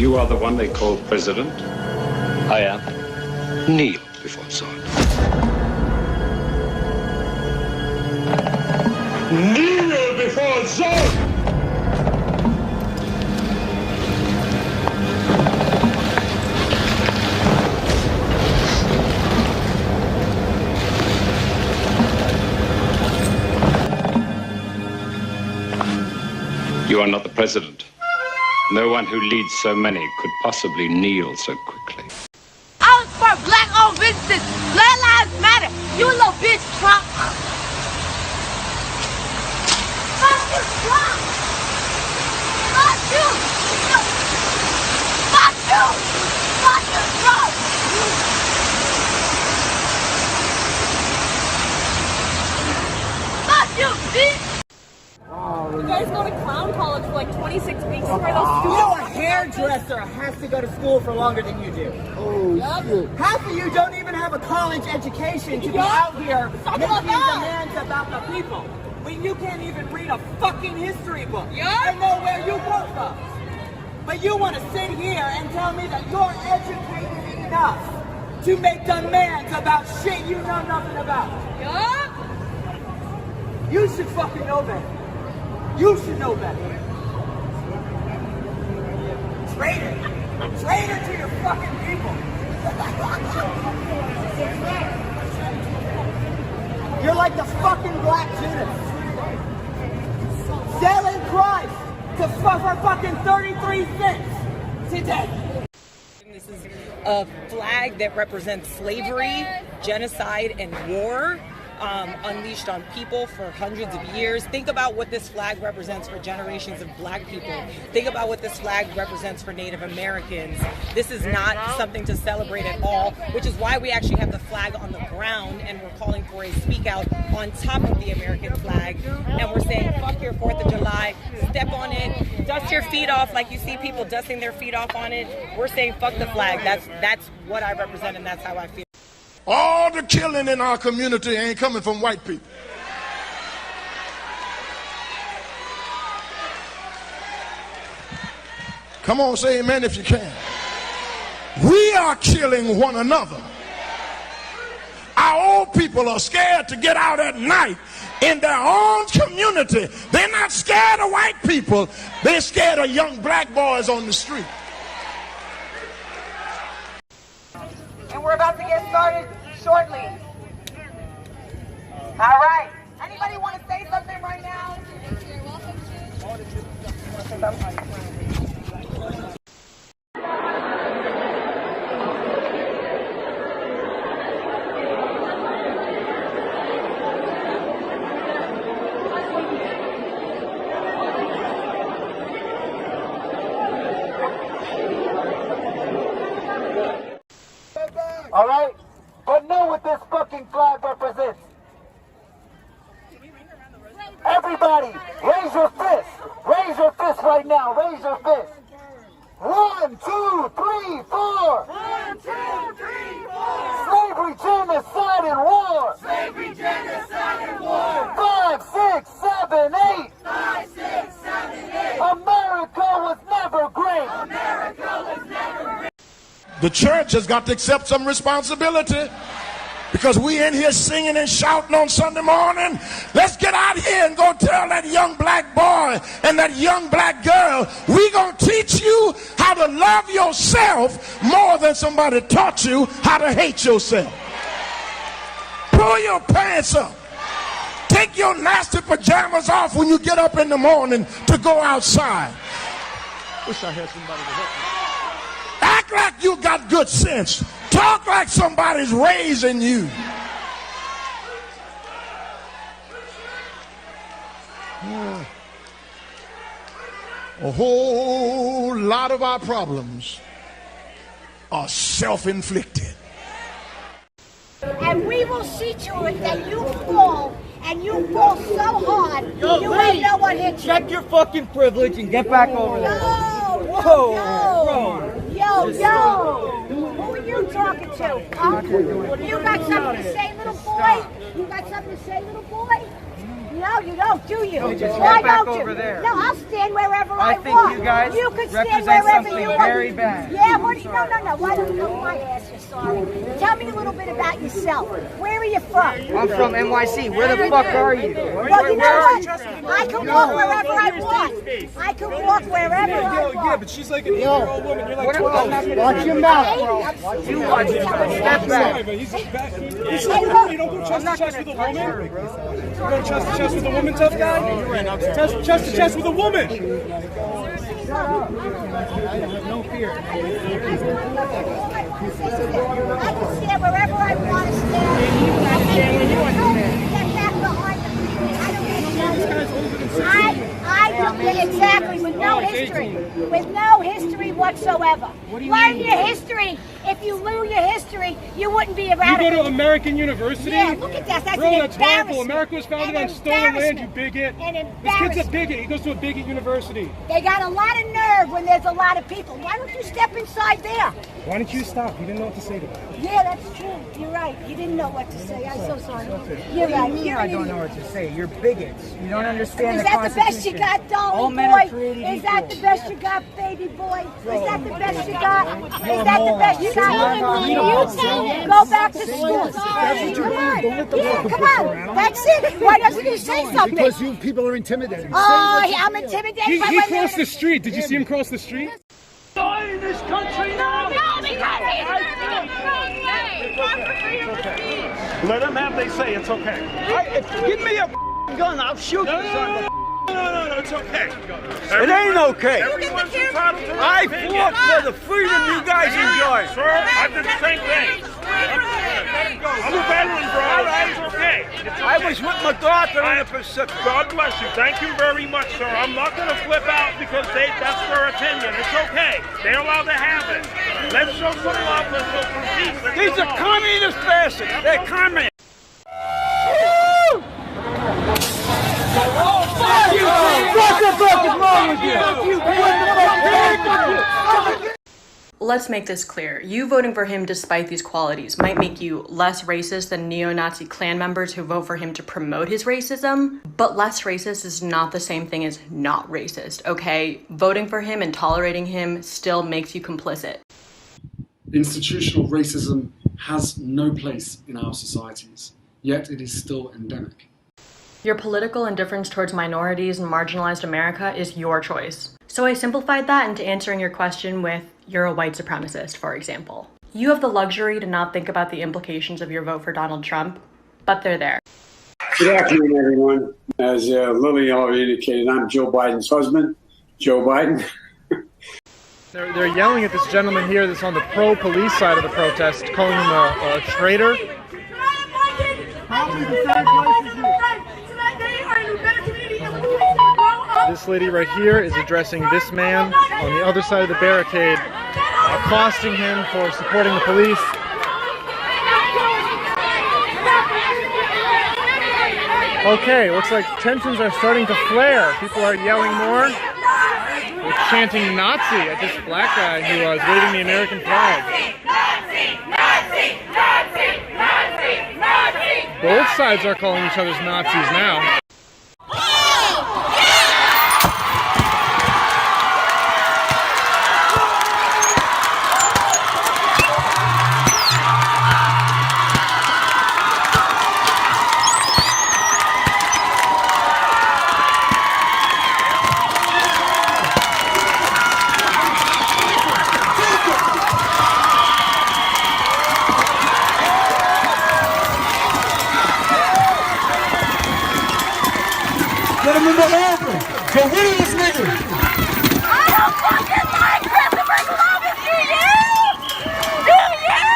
You are the one they call president? I am. Kneel before sword. Kneel before sword! You are not the president. No one who leads so many could possibly kneel so quickly. I was for black-owned businesses. Black lives matter. You little bitch, Trump. Fuck you, Trump. Fuck you. Fuck you. Fuck you, Trump. Fuck you, bitch. You guys go to clown college for like 26 weeks for those students. You know, a hairdresser has to go to school for longer than you do. Oh, shit. Half of you don't even have a college education to be out here making demands about the people. When you can't even read a fucking history book and know where you come from. But you want to sit here and tell me that you're educated enough to make demands about shit you know nothing about. You should fucking know better. You should know better. Traitor. Traitor to your fucking people. You're like the fucking Black Judas. Selling Christ for fucking 33 cents today. This is a flag that represents slavery, genocide, and war. Unleashed on people for hundreds of years. Think about what this flag represents for generations of black people. Think about what this flag represents for Native Americans. This is not something to celebrate at all, which is why we actually have the flag on the ground and we're calling for a speak out on top of the American flag. And we're saying, fuck your 4th of July, step on it, dust your feet off like you see people dusting their feet off on it. We're saying, fuck the flag. That's what I represent and that's how I feel. All the killing in our community ain't coming from white people. Come on, say amen if you can. We are killing one another. Our old people are scared to get out at night in their own community. They're not scared of white people. They're scared of young black boys on the street. And we're about to get started shortly. All right. Anybody want to say something right now? You're welcome to. All right? But know what this fucking flag represents. Everybody, raise your fist. Raise your fist right now. Raise your fist. 1, 2, 3, 4. 1, 2, 3, 4. Slavery, genocide, and war. Slavery, genocide, and war. 5, 6, 7, 8. 5, 6, 7, 8. America was never great. America was never great. The church has got to accept some responsibility because we in here singing and shouting on Sunday morning. Let's get out here and go tell that young black boy and that young black girl, we gonna teach you how to love yourself more than somebody taught you how to hate yourself. Pull your pants up. Take your nasty pajamas off when you get up in the morning to go outside. Wish I had somebody to help me. Act like you got good sense. Talk like somebody's raising you. A whole lot of our problems are self-inflicted. And we will see to it that you fall, and you fall so hard, you won't know what hit you. Check your fucking privilege and get back over there. Whoa! Yo! Who are you talking to? Huh? You got something to say, little boy? You got something to say, little boy? No, you don't, do you? No, just Why get back don't you? over there. No, I'll stand wherever I want. I think you guys You can stand represent wherever something you want. very bad. Yeah, what do you, no. Why don't you know my ass? You're sorry. Tell me a little bit about yourself. Where are you from? I'm from NYC. Where the fuck are you? Well, you know what? I can walk wherever I want. I can walk wherever I want. Yeah, but she's like an 8-year-old woman. You're like 12. Watch your mouth. You watch your mouth. Step back. But he's back. He's so rude. You don't go chest to chest with a woman. You go chest to chest with a woman, tough guy? Chest to chest with a woman. No fear. I can stand wherever I want to stand. Get back behind the I don't exactly, with no history. With no history whatsoever. Learn your history. If you knew your history, you wouldn't be around. You go to American University? Yeah, look at that. That's Bro, an that's horrible. embarrassment. America was founded on stolen land, you bigot. An This kid's a embarrassment. bigot. He goes to a bigot university. They got a lot of nerve when there's a lot of people. Why don't you step inside there? Why don't you stop? He didn't know what to say to that. Yeah, that's true. You're right. You didn't know what to say. I'm so sorry. You're right. Me, I don't know what to say. You're bigots. You don't understand Is the that the best you Constitution. got, All darling men are boy? created Is that the equal. best you got, baby boy? Is that the best you got? Is that the best you got? Go back to school. Come on. Yeah, come on. That's it. Why doesn't he say something? Because you people are intimidated. Oh, I'm intimidated. He by women. crossed the street. Did you see him cross the street? Die in this country now! No, because he's Let them have they say it's okay. Give me a gun, I'll shoot you, son. No, it's okay. It ain't okay. Everyone's entitled to I their opinion. fought for the freedom you guys enjoy. Sir, I did the same thing. I'm a veteran, bro. It's okay. I was with my daughter in the Pacific. God bless you. Thank you very much, sir. I'm not going to flip out because that's their opinion. It's okay. They're allowed to have it. Let's show some love. Let's show some peace. Let's These go are on. communist bastards. They're communists. Let's make this clear. You voting for him despite these qualities might make you less racist than neo-Nazi Klan members who vote for him to promote his racism, but less racist is not the same thing as not racist, okay? Voting for him and tolerating him still makes you complicit. Institutional racism has no place in our societies, yet it is still endemic. Your political indifference towards minorities and marginalized America is your choice. So I simplified that into answering your question with, you're a white supremacist, for example. You have the luxury to not think about the implications of your vote for Donald Trump, but they're there. Good afternoon, everyone. As Lily already indicated, I'm Joe Biden's husband, Joe Biden. They're yelling at this gentleman here that's on the pro-police side of the protest, calling him a traitor. This lady right here is addressing this man on the other side of the barricade, accosting him for supporting the police. Okay, looks like tensions are starting to flare. People are yelling more. They're chanting Nazi at this black guy who was waving the American flag. Both sides are calling each other's Nazis now. Get him in the open. So what are this nigga? I don't fucking like Christopher Columbus, do you? Do you?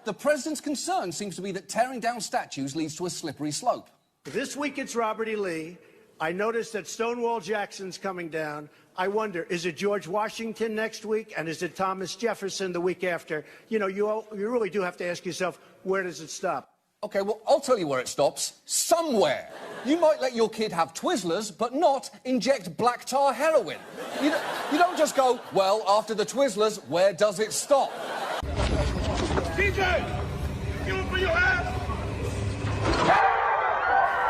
The president's concern seems to be that tearing down statues leads to a slippery slope. This week it's Robert E. Lee. I noticed that Stonewall Jackson's coming down. I wonder, is it George Washington next week? And is it Thomas Jefferson the week after? You know, you really do have to ask yourself, where does it stop? Okay, well, I'll tell you where it stops. Somewhere. You might let your kid have Twizzlers, but not inject black tar heroin. You don't just go, well, after the Twizzlers, where does it stop? TJ, you for your ass.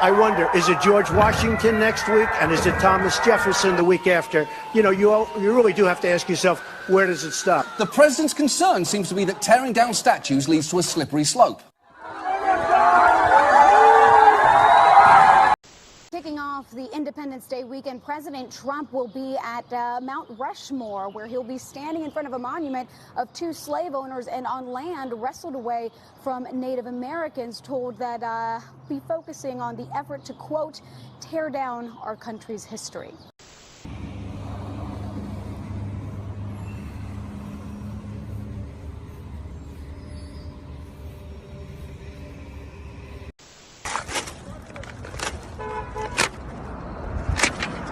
I wonder, is it George Washington next week, and is it Thomas Jefferson the week after? You know, you really do have to ask yourself, where does it stop? The president's concern seems to be that tearing down statues leads to a slippery slope. Kicking off the Independence Day weekend, President Trump will be at Mount Rushmore, where he'll be standing in front of a monument of 2 slave owners and on land wrestled away from Native Americans, told that be focusing on the effort to, quote, tear down our country's history.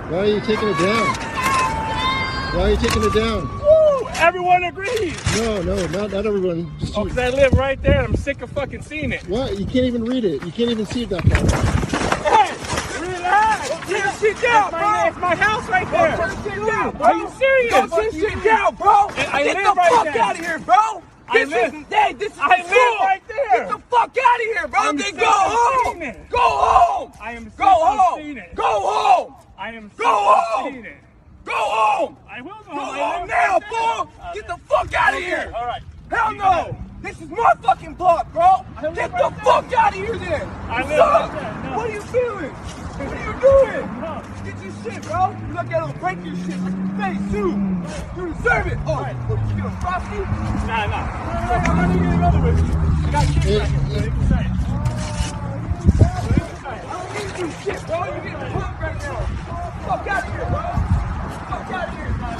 Why are you taking it down? Why are you taking it down? Woo! Everyone agrees. No, not everyone. Just Oh, because I live right there. I'm sick of fucking seeing it. What? You can't even read it. You can't even see it that far. Hey, relax. Get this shit down, bro. It's my house right there. Are you serious? Get this shit down, bro. I Get live the right fuck there. out of here, bro. This is I live right there. Get the fuck out of here, bro. I'm Then sick go of home. seeing it. Go home. I am sick Go of home. seeing it. Go home. I am sick Go of home. seeing it. Go home. I will go Go home. home now, fool. Get the fuck out of here. All right. Hell no. This is my fucking block, bro. Get the fuck out of here then. I live Son, right there. No. what are you doing? What are you doing? Get your shit, bro. You look at him, break your shit. Look your face, too. You deserve it. Oh, what, you get a frosty? Nah. I'm gonna get another with you. I got kids right here. So they can say it. I don't need you shit, bro. You getting punked right now. Fuck out of here, bro. Fuck out of here, man.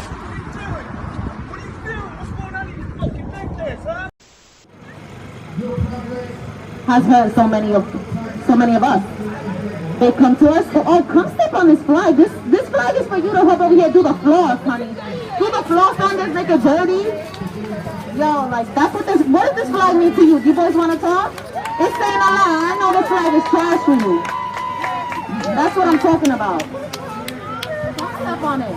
What are you doing? What's going on in your fucking neck there, son? Has hurt so many of us. They come to us, oh, come step on this flag. This flag is for you to hop over here, do the floors, honey. Do the floors, son, just make it dirty. Yo, like, what does this flag mean to you? Do you boys want to talk? It's saying a lot. I know the flag is trash for you. That's what I'm talking about. Step on it.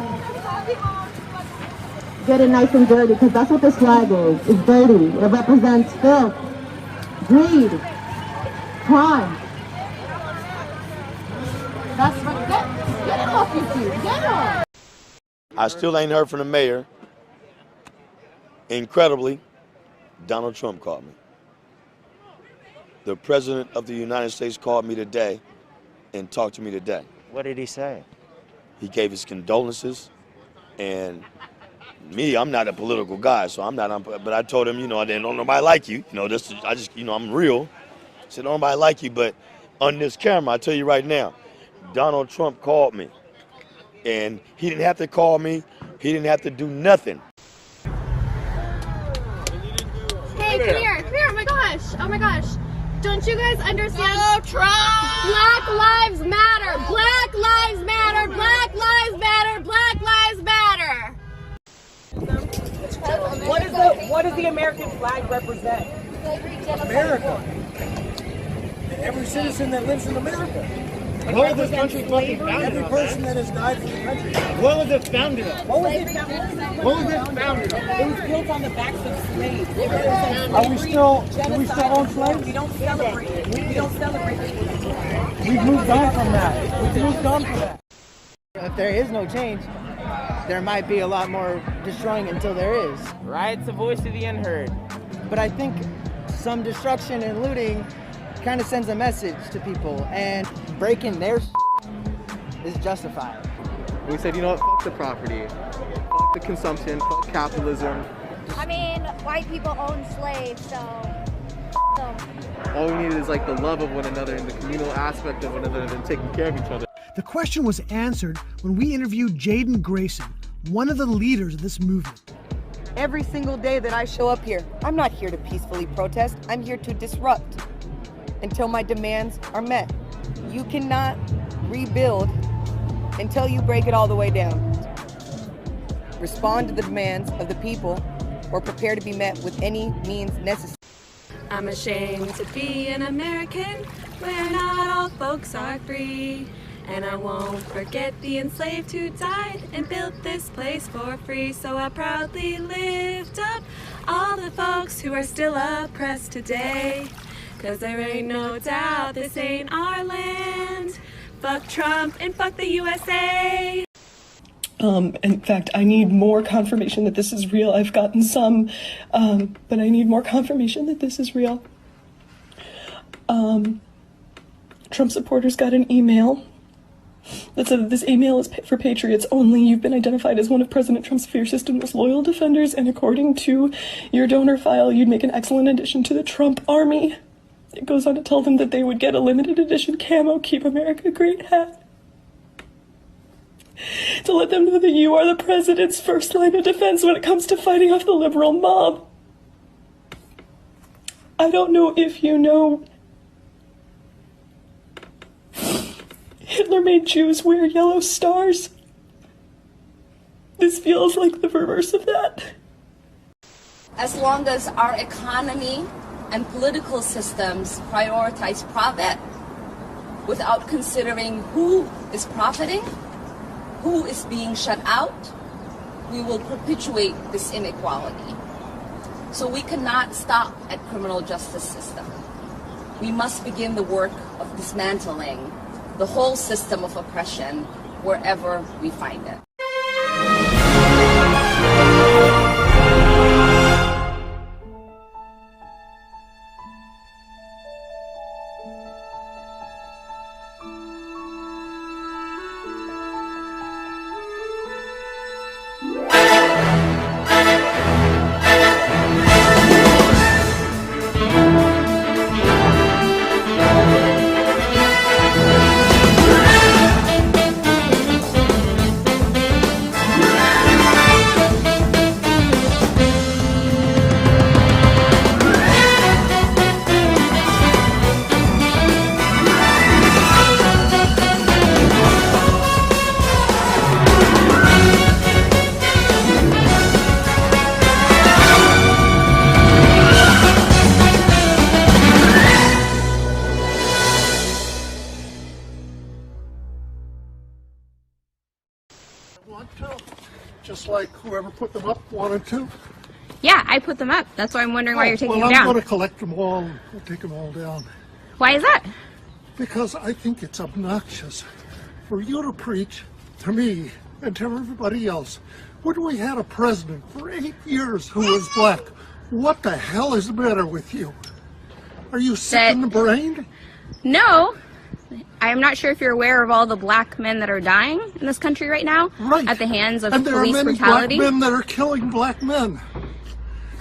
Get it nice and dirty, because that's what this flag is. It's dirty. It represents filth, greed, crime. That's right. Get it off your feet. Get it off. I still ain't heard from the mayor. Incredibly, Donald Trump called me. The President of the United States called me today and talked to me today. What did he say? He gave his condolences, and me, I'm not a political guy, so I'm not, but I told him, you know, I didn't know nobody like you. You know, I'm real. I said, nobody like you, but on this camera, I tell you right now, Donald Trump called me, and he didn't have to call me. He didn't have to do nothing. Hey, come here, oh my gosh. Don't you guys understand? No, Trump! Black lives matter, Black lives matter, Black lives matter, Black lives matter. What does the American flag represent? America. Every citizen that lives in America. What was this country fucking founded? Every person that has died for the country. What was it founded on? What was it founded on? It was built on the backs of slaves. Do we still own slaves? We don't celebrate it. We don't celebrate it. We've moved on from that. If there is no change, there might be a lot more destroying until there is. Riot's the voice of the unheard. But I think some destruction and looting kind of sends a message to people, and breaking their is justified. We said, you know what, fuck the property, fuck the consumption, fuck capitalism. I mean, white people own slaves, so them. All we need is like the love of one another and the communal aspect of one another and taking care of each other. The question was answered when we interviewed Jaden Grayson, one of the leaders of this movement. Every single day that I show up here, I'm not here to peacefully protest, I'm here to disrupt until my demands are met. You cannot rebuild until you break it all the way down. Respond to the demands of the people or prepare to be met with any means necessary. I'm ashamed to be an American where not all folks are free. And I won't forget the enslaved who died and built this place for free. So I proudly lift up all the folks who are still oppressed today. 'Cause there ain't no doubt this ain't our land. Fuck Trump and fuck the USA. In fact, I need more confirmation that this is real. I've gotten some, but I need more confirmation that this is real. Trump supporters got an email that said that this email is for patriots only. You've been identified as one of President Trump's fiercest and most loyal defenders, and according to your donor file, you'd make an excellent addition to the Trump army. It goes on to tell them that they would get a limited edition camo Keep America Great hat. To let them know that you are the president's first line of defense when it comes to fighting off the liberal mob. I don't know if you know, Hitler made Jews wear yellow stars. This feels like the reverse of that. As long as our economy and political systems prioritize profit without considering who is profiting, who is being shut out, we will perpetuate this inequality. So we cannot stop at criminal justice system. We must begin the work of dismantling the whole system of oppression wherever we find it. Just like whoever put them up wanted to. Yeah, I put them up. That's why I'm wondering why you're taking them I'm down. going to collect them all and we'll take them all down. Why is that? Because I think it's obnoxious for you to preach to me and to everybody else when we had a president for 8 years who was black. What the hell is the matter with you? Are you sick in the brain? No. I'm not sure if you're aware of all the black men that are dying in this country right now at the hands of and there police are many brutality. Black men that are killing black men.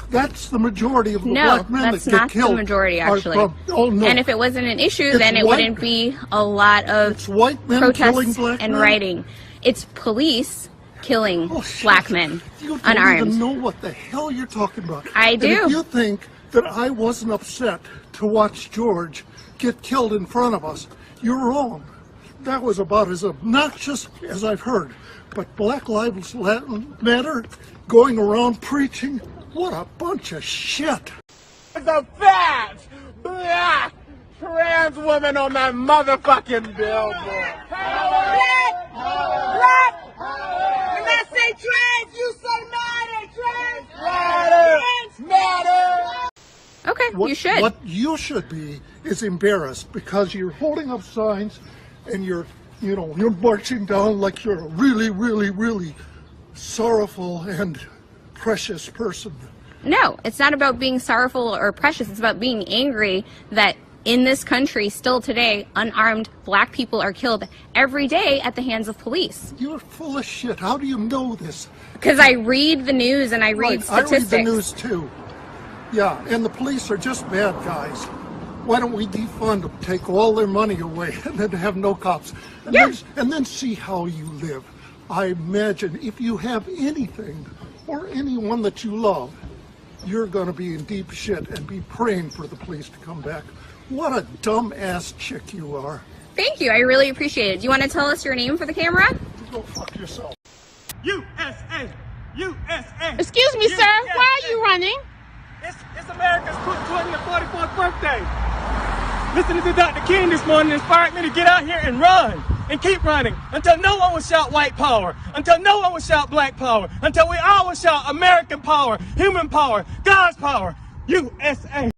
That's the majority of the black men that get killed. No, that's not the majority, actually. And if it wasn't an issue, then it wouldn't be a lot of protests and rioting. It's police killing black men unarmed. You don't even know what the hell you're talking about. I do. And if you think that I wasn't upset to watch George get killed in front of us, you're wrong. That was about as obnoxious as I've heard. But Black Lives Matter, going around preaching, what a bunch of shit. The fat, black, trans woman on that motherfucking billboard. Black, black. When I say trans, you say matter. Trans, matter. Okay, you should. What you should be is embarrassed because you're holding up signs and you're marching down like you're a really, really, really sorrowful and precious person. No, it's not about being sorrowful or precious. It's about being angry that in this country, still today, unarmed black people are killed every day at the hands of police. You're full of shit. How do you know this? Because I read the news and I read statistics. I read the news too. Yeah, and the police are just bad guys. Why don't we defund them, take all their money away, and then have no cops, and then see how you live. I imagine if you have anything or anyone that you love, you're going to be in deep shit and be praying for the police to come back. What a dumb-ass chick you are. Thank you. I really appreciate it. Do you want to tell us your name for the camera? Go fuck yourself. USA! USA! Excuse me, sir. Why are you running? It's America's 20th, 44th birthday. Listening to Dr. King this morning inspired me to get out here and run. and keep running until no one will shout white power, until no one will shout black power, until we all will shout American power, human power, God's power, USA.